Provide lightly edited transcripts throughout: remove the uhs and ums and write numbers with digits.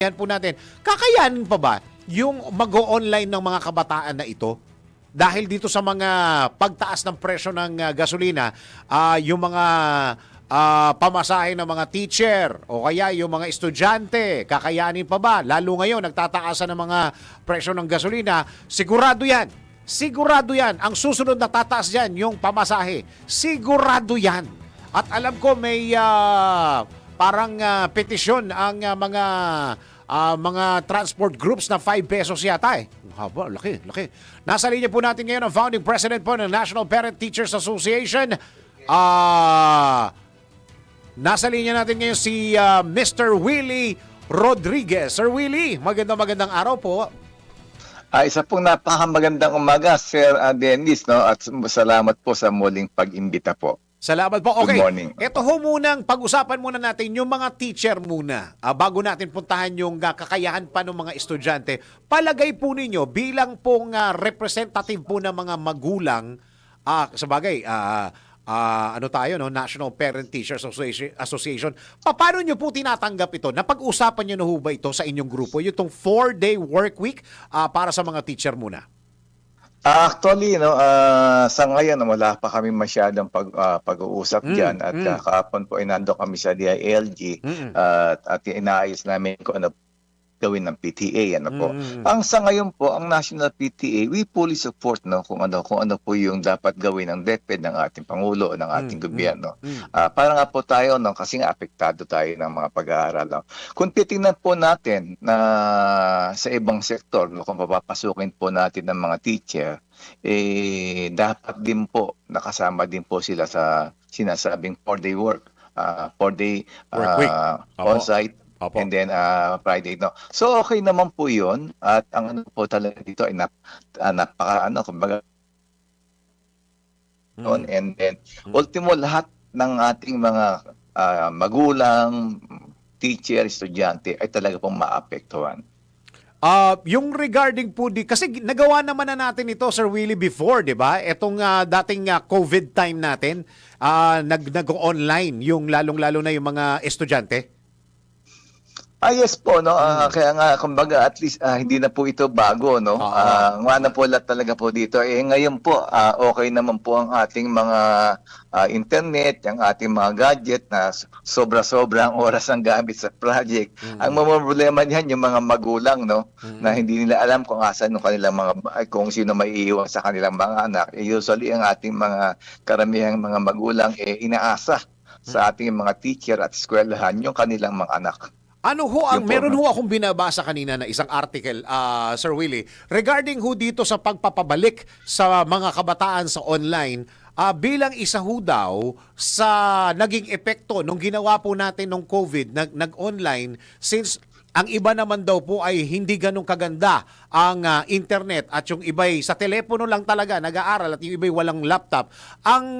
Yan po natin. Kakayanin pa ba yung mag-o-online ng mga kabataan na ito? Dahil dito sa mga pagtaas ng presyo ng gasolina, yung mga pamasahe ng mga teacher o kaya yung mga estudyante, kakayanin pa ba? Lalo ngayon, nagtataasan ng mga presyo ng gasolina, sigurado yan. Sigurado yan. Ang susunod na tataas dyan, yung pamasahe. Sigurado yan. At alam ko may parang petisyon ang mga transport groups na 5 pesos yata eh. Haba, laki. Nasa linya po natin ngayon ang founding president po ng National Parent Teachers Association. Nasa linya natin ngayon si Mr. Willie Rodriguez. Sir Willie, magandang araw po. Isa pong napakamagandang umaga, Sir Dennis, no? At salamat po sa muling pag-imbita po. Salamat po. Okay. Good morning. Ito ho munang, pag-usapan muna natin yung mga teacher muna. Bago natin puntahan yung kakayahan pa ng mga estudyante. Palagay po ninyo bilang pong representative po ng mga magulang, sa bagay, ano tayo, no? National Parent Teachers Association. Paano nyo po tinatanggap ito? Napag-usapan nyo na ho ba ito sa inyong grupo? Yung 4-day work week para sa mga teacher muna. Actually, no, sa ngayon wala pa kami masyadong pag-uusap diyan at kahapon po inando kami sa DILG at inaayos namin kung ano gawin ng PTA, ano po. Ang sa ngayon po, ang National PTA, we fully support, no, kung ano po yung dapat gawin ng DepEd ng ating pangulo, ng ating gobyerno. Para nga po tayo, no, kasi nga apektado tayo ng mga pag-aaral. No. Kung titingnan po natin na sa ibang sektor, no, kung papapasukin po natin ng mga teacher, dapat din po nakasama din po sila sa sinasabing 4-day work, 4-day work week. On-site. Opo. And then Friday, no. So okay naman po 'yon at ang ano po talaga dito ay napaka kumbaga and then ultimo lahat ng ating mga magulang, teacher, estudyante ay talaga pong maapektuhan. Yung regarding po kasi nagawa naman na natin ito, Sir Willie, before, di ba? Itong dating COVID time natin, nag-online yung lalong-lalo na yung mga estudyante. Yes po, no. Kaya nga kumbaga at least hindi na po ito bago, no. Nga na po lahat talaga po dito. Ngayon po okay naman po ang ating mga internet, ang ating mga gadget na sobra-sobra ang oras ang gamit sa project. Ang mga problema niyan yung mga magulang, no, na hindi nila alam kung asan yung kanilang kung sino may iiwan sa kanilang mga anak. Usually ang ating mga karamihang mga magulang inaasa sa ating mga teacher at eskwelahan yung kanilang mga anak. Ano ho meron ho akong binabasa kanina na isang article, Sir Willie, regarding ho dito sa pagpapabalik sa mga kabataan sa online, bilang isa ho daw sa naging epekto nung ginawa po natin nung COVID, nag-online, since ang iba naman daw po ay hindi ganun kaganda ang internet at yung iba'y sa telepono lang talaga nag-aaral at yung iba'y walang laptop. Ang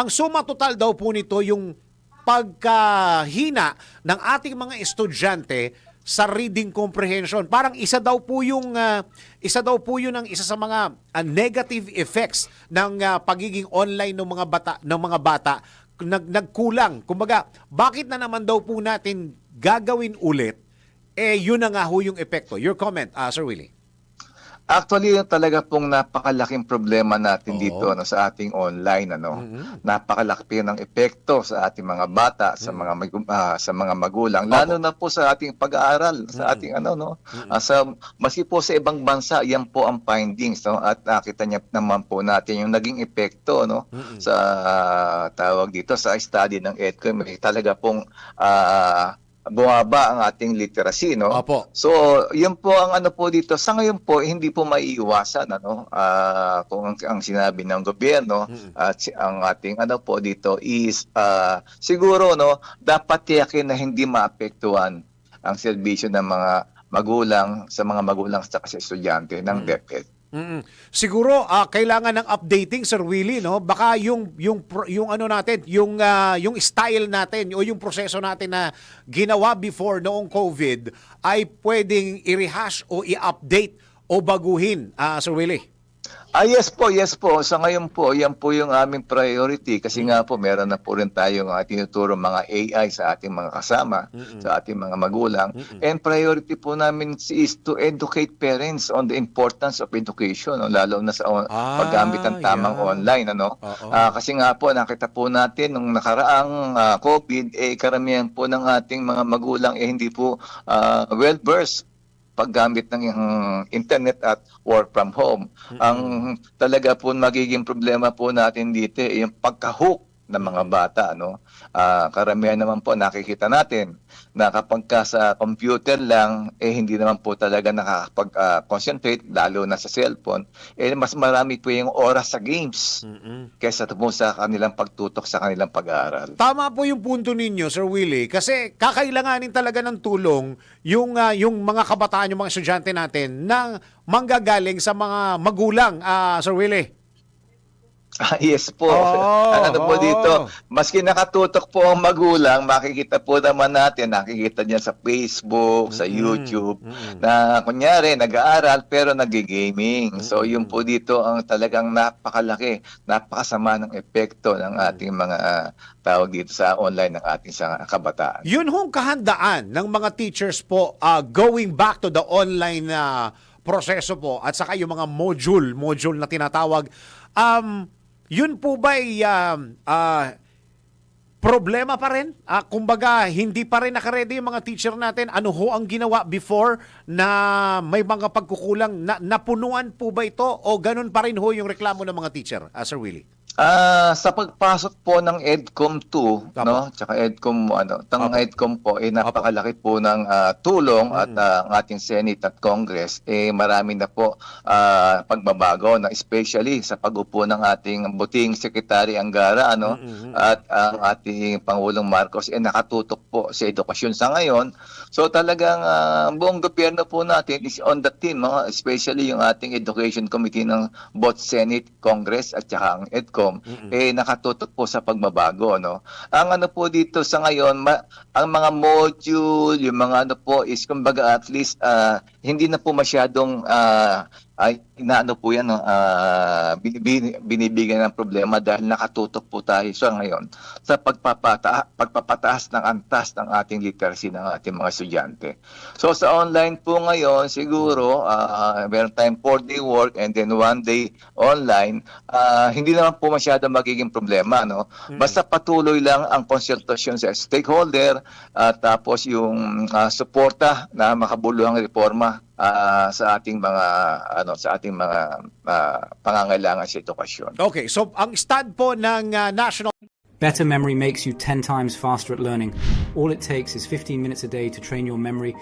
suma total daw po nito yung pagkahina ng ating mga estudyante sa reading comprehension. Parang isa daw po yun ang isa sa mga negative effects ng pagiging online ng mga bata nagkulang. Kumbaga, bakit na naman daw po natin gagawin ulit? Yun na nga ho yung epekto. Your comment, Sir Willie. Actually, yung talaga pong napakalaking problema natin dito sa ating online, napakalaki ng epekto sa ating mga bata, sa mga magulang, lalo na po sa ating pag-aaral, sa ating maski po sa ibang bansa, yan po ang findings, no, at nakita niya naman po natin yung naging epekto, no, sa tawag dito sa study ng EDCO, may talaga pong bumaba ang ating literacy, no? Opo. So, yun po ang ano po dito. Sa ngayon po, hindi po maiiwasan, kung ang sinabi ng gobyerno at ang ating ano po dito is siguro, no, dapat tiyakin na hindi maapektuhan ang serbisyo ng mga magulang sa estudyante ng DepEd. Siguro kailangan ng updating, Sir Willie, no? Baka yung ano natin, yung style natin o yung proseso natin na ginawa before noong COVID ay pwedeng i-rehash o i-update o baguhin, Sir Willie. Yes po, yes po. Sa ngayon po, yan po yung aming priority kasi nga po meron na po rin tayong tinuturo mga AI sa ating mga kasama, sa ating mga magulang. And priority po namin is to educate parents on the importance of education, no? Lalo na sa paggamit ng tamang online. Ano? Kasi nga po, nakita po natin nung nakaraang COVID, karamihan po ng ating mga magulang hindi po well-versed paggamit ng internet at work from home. Ang talaga po magiging problema po natin dito yung pagka-hook ng mga bata. No? Karamihan naman po nakikita natin na kapag ka sa computer lang, hindi naman po talaga nakakapag-concentrate, lalo na sa cellphone. Mas marami po yung oras sa games kaysa po sa kanilang pagtutok sa kanilang pag-aaral. Tama po yung punto ninyo, Sir Willie, kasi kakailanganin talaga ng tulong yung mga kabataan, yung mga estudyante natin na manggagaling sa mga magulang, Sir Willie. Yes po. Ano po dito, maski nakatutok po ang magulang, makikita po naman natin, nakikita niya sa Facebook, sa YouTube, na kunyari nag-aaral pero nag-gaming. So yun po dito ang talagang napakalaki, napakasama ng epekto ng ating mga tawag dito sa online ng ating sa kabataan. Yun hong kahandaan ng mga teachers po going back to the online proseso po at saka yung mga module na tinatawag. Yun po ba problema pa rin? Kumbaga, hindi pa rin nakaredy yung mga teacher natin. Ano ho ang ginawa before na may mga pagkukulang? Napunuan po ba ito o ganun pa rin ho yung reklamo ng mga teacher, Sir Willie? Sa pagpasok po ng EDCOM 2, no, tsaka EDCOM EDCOM po napakalaki po ng tulong at ang ating Senate at Congress marami na po pagbabago na especially sa pag-upo ng ating buting Secretary Angara at ang ating Pangulong Marcos nakatutok po sa edukasyon sa ngayon. So talagang buong gobyerno po natin is on the team, especially yung ating Education Committee ng both Senate, Congress at saka ang EDCOM nakatutok po sa pagbabago, no. Ang ano po dito sa ngayon, ang mga module, yung mga ano po is kumbaga at least hindi na po masyadong inaano po yan, no, binibigyan ng problema dahil nakatutok po tayo sa ngayon sa pagpapataas ng antas ng ating literacy ng ating mga estudyante. So sa online po ngayon, siguro meron tayong 4-day work and then 1 day online, hindi naman po masyado magiging problema, no. Basta patuloy lang ang konsultasyon sa stakeholder tapos yung suporta na makabuluhang reforma sa ating mga pangangailangan sa edukasyon. Okay, so ang stand po ng National Better memory makes you 10 times faster at learning. All it takes is 15 minutes a day to train your memory.